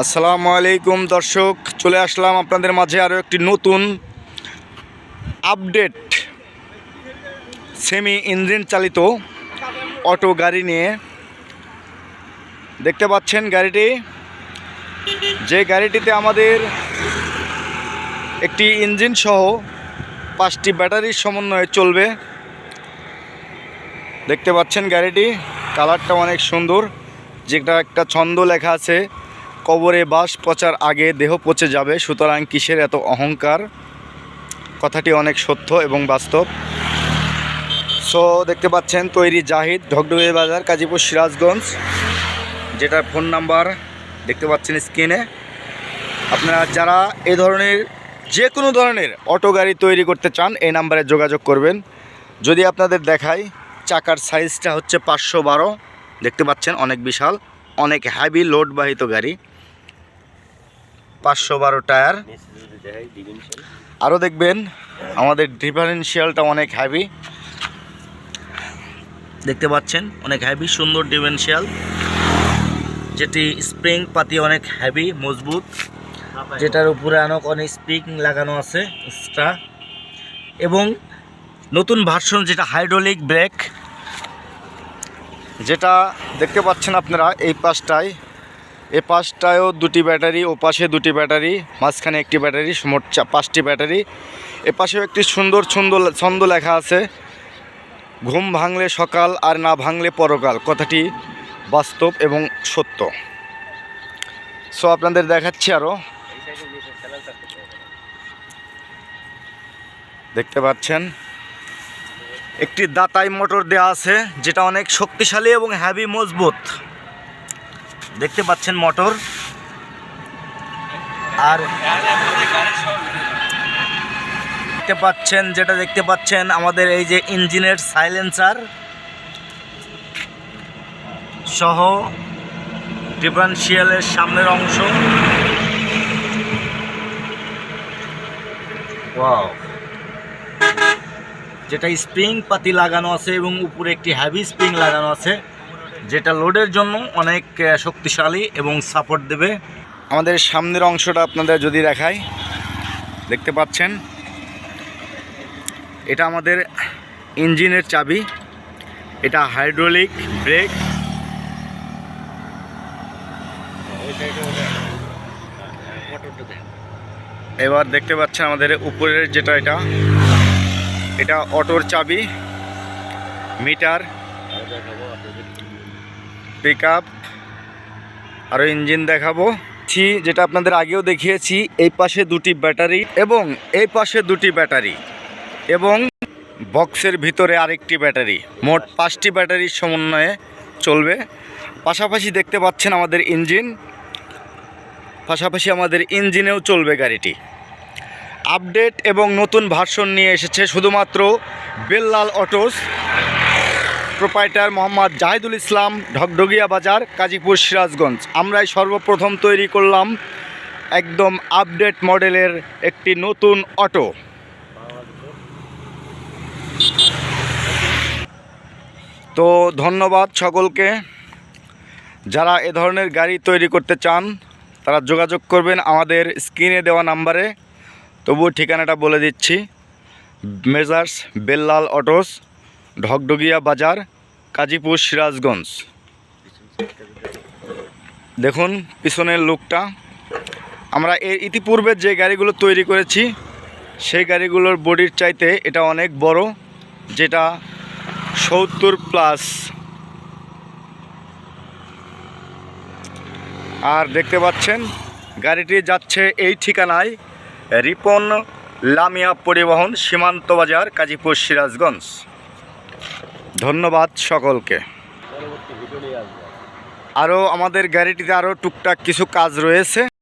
আসসালামু আলাইকুম দর্শক, চলে আসলাম আপনাদের মাঝে আরও একটি নতুন আপডেট সেমি ইঞ্জিন চালিত অটো গাড়ি নিয়ে। দেখতে পাচ্ছেন গাড়িটি, যে গাড়িটিতে আমাদের একটি ইঞ্জিন সহ 5টি ব্যাটারির সমন্বয়ে চলবে। দেখতে পাচ্ছেন গাড়িটি, কালারটা অনেক সুন্দর, যেটা একটা ছন্দ লেখা আছে, কবরে বাস পচার আগে দেহ পচে যাবে, সুতরাং কিসের এত অহংকার। কথাটি অনেক সত্য এবং বাস্তব। সো দেখতে পাচ্ছেন তৈরি জাহিদ, ঢকঢকিয়া বাজার, কাজীপুর, সিরাজগঞ্জ, যেটার ফোন নাম্বার দেখতে পাচ্ছেন স্ক্রিনে। আপনারা যারা এ ধরনের যে কোনো ধরনের অটো গাড়ি তৈরি করতে চান এই নাম্বারে যোগাযোগ করবেন। যদি আপনাদের দেখাই, চাকার সাইজটা হচ্ছে 512, দেখতে পাচ্ছেন অনেক বিশাল, অনেক হ্যাভি লোডবাহিত গাড়ি, 512 টায়ার। আরও দেখবেন আমাদের ডিফারেন্সিয়ালটা অনেক হ্যাভি, দেখতে পাচ্ছেন অনেক হ্যাভি সুন্দর ডিফারেন্সিয়াল, যেটি স্প্রিং পাতি অনেক হ্যাভি মজবুত, যেটার উপরে অনেক স্প্রিং লাগানো আছে এক্সট্রা, এবং নতুন ভার্সন যেটা হাইড্রোলিক ব্রেক, যেটা দেখতে পাচ্ছেন আপনারা এই পাশটায়ও 2টি ব্যাটারি, ও পাশে 2টি ব্যাটারি, মাঝখানে একটি ব্যাটারি, মোট 5টি ব্যাটারি। এ পাশেও একটি সুন্দর ছন্দ লেখা আছে, ঘুম ভাঙলে সকাল আর না ভাঙলে পরকাল। কথাটি বাস্তব এবং সত্য। সো আপনাদের দেখাচ্ছি আরও, দেখতে পাচ্ছেন একটি দাতাই মোটর দেওয়া আছে, যেটা অনেক শক্তিশালী এবং হ্যাভি মজবুত। দেখতে পাচ্ছেন মোটর, আর দেখতে পাচ্ছেন আমাদের এই যে ইঞ্জিনের সাইলেন্সার সহ ডিফারেন্সিয়ালের সামনের অংশ। ওয়াও, যেটা স্প্রিং পাতি লাগানো আছে এবং উপরে একটি হ্যাভি স্প্রিং লাগানো আছে, যেটা লোডের জন্য অনেক শক্তিশালী এবং সাপোর্ট দেবে। আমাদের সামনের অংশটা আপনাদের যদি দেখাই, দেখতে পাচ্ছেন এটা আমাদের ইঞ্জিনের চাবি, এটা হাইড্রোলিক ব্রেক, এবার দেখতে পাচ্ছেন আমাদের উপরের যেটা এটা অটোর চাবি, মিটার, পিক আপ, আরও ইঞ্জিন দেখাবো, যেটা আপনাদের আগেও দেখিয়েছি। এই পাশে 2টি ব্যাটারি এবং এই পাশে 2টি ব্যাটারি এবং বক্সের ভিতরে আরেকটি ব্যাটারি, মোট 5টি ব্যাটারির সমন্বয়ে চলবে। পাশাপাশি দেখতে পাচ্ছেন আমাদের ইঞ্জিন, পাশাপাশি আমাদের ইঞ্জিনেও চলবে গাড়িটি। আপডেট এবং নতুন ভার্সন নিয়ে এসেছে শুধুমাত্র বেল্লাল অটোস, প্রোপাইটার মোহাম্মদ জাহিদুল ইসলাম, ঢকঢকিয়া বাজার, কাজীপুর, সিরাজগঞ্জ। আমরাই সর্বপ্রথম তৈরি করলাম একদম আপডেট মডেলের একটি নতুন অটো। তো ধন্যবাদ সকলকে। যারা এ ধরনের গাড়ি তৈরি করতে চান তারা যোগাযোগ করবেন আমাদের স্ক্রিনে দেওয়া নাম্বারে। তবুও ঠিকানাটা বলে দিচ্ছি, মেজার্স বেল্লাল অটোস, ঢকঢকিয়া বাজার, কাজীপুর, সিরাজগঞ্জ। দেখুন পিছনের লুকটা। আমরা এর ইতিপূর্বে যে গাড়িগুলো তৈরি করেছি সেই গাড়িগুলোর বডির চাইতে এটা অনেক বড়, যেটা 70+। আর দেখতে পাচ্ছেন গাড়িটি যাচ্ছে এই ঠিকানায়, রিপন লামিয়া পরিবহন, সীমান্ত বাজার, কাজীপুর, সিরাজগঞ্জ। ধন্যবাদ সকলকে। আরও আমাদের গাড়িটিতে আরও টুকটাক কিছু কাজ রয়েছে।